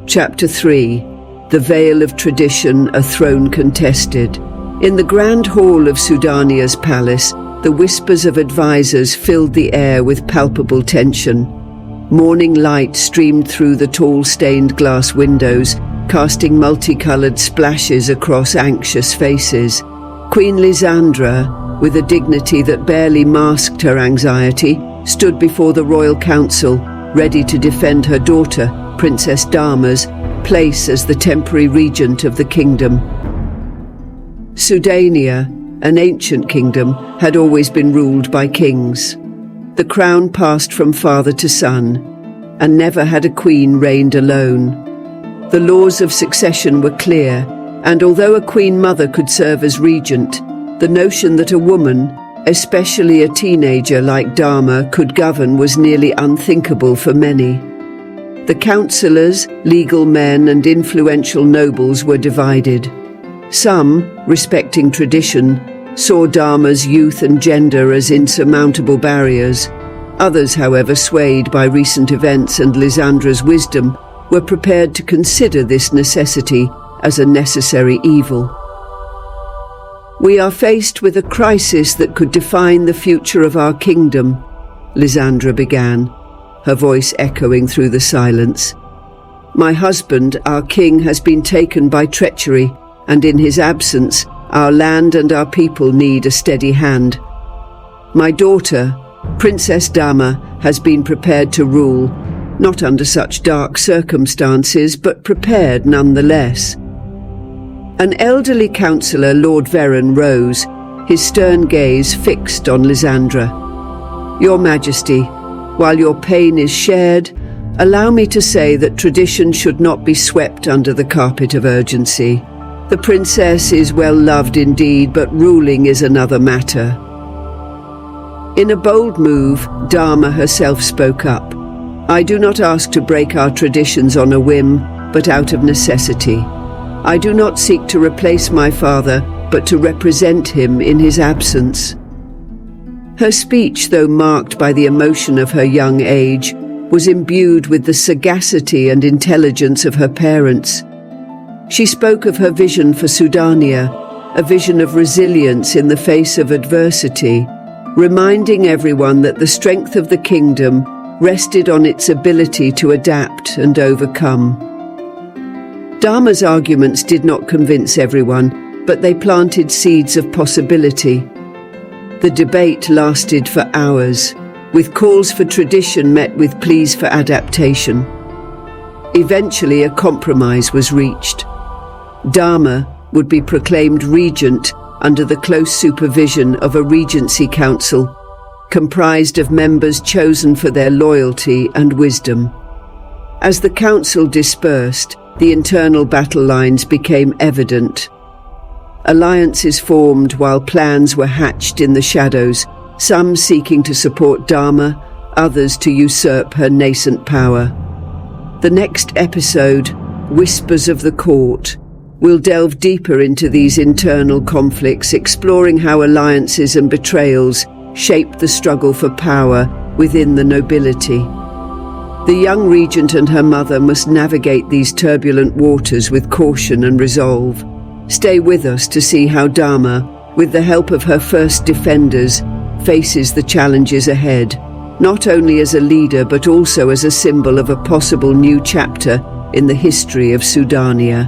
Chapter 3. The Veil of Tradition, a Throne Contested. In the grand hall of Sudania's palace, the whispers of advisors filled the air with palpable tension. Morning light streamed through the tall stained glass windows, casting multicolored splashes across anxious faces. Queen Lysandra, with a dignity that barely masked her anxiety, stood before the royal council, ready to defend her daughter, Princess Dama's, place as the temporary regent of the kingdom. Sudania, an ancient kingdom, had always been ruled by kings. The crown passed from father to son, and never had a queen reigned alone. The laws of succession were clear, and although a queen mother could serve as regent, the notion that a woman, especially a teenager like Dama, could govern was nearly unthinkable for many. The councillors, legal men, and influential nobles were divided. Some, respecting tradition, saw Dama's youth and gender as insurmountable barriers. Others, however, swayed by recent events and Lysandra's wisdom, were prepared to consider this necessity as a necessary evil. "We are faced with a crisis that could define the future of our kingdom," Lysandra began, her voice echoing through the silence. "My husband, our king, has been taken by treachery, and in his absence, our land and our people need a steady hand. My daughter, Princess Dama, has been prepared to rule, not under such dark circumstances, but prepared nonetheless." An elderly councillor, Lord Veron, rose, his stern gaze fixed on Lysandra. "Your Majesty, while your pain is shared, allow me to say that tradition should not be swept under the carpet of urgency. The princess is well loved indeed, but ruling is another matter." In a bold move, Dama herself spoke up. "I do not ask to break our traditions on a whim, but out of necessity. I do not seek to replace my father, but to represent him in his absence." Her speech, though marked by the emotion of her young age, was imbued with the sagacity and intelligence of her parents. She spoke of her vision for Sudania, a vision of resilience in the face of adversity, reminding everyone that the strength of the kingdom rested on its ability to adapt and overcome. Dama's arguments did not convince everyone, but they planted seeds of possibility. The debate lasted for hours, with calls for tradition met with pleas for adaptation. Eventually, a compromise was reached. Dama would be proclaimed regent under the close supervision of a regency council, comprised of members chosen for their loyalty and wisdom. As the council dispersed, the internal battle lines became evident. Alliances formed while plans were hatched in the shadows, some seeking to support Dama, others to usurp her nascent power. The next episode, Whispers of the Court, will delve deeper into these internal conflicts, exploring how alliances and betrayals shaped the struggle for power within the nobility. The young regent and her mother must navigate these turbulent waters with caution and resolve. Stay with us to see how Dama, with the help of her first defenders, faces the challenges ahead, not only as a leader but also as a symbol of a possible new chapter in the history of Sudania.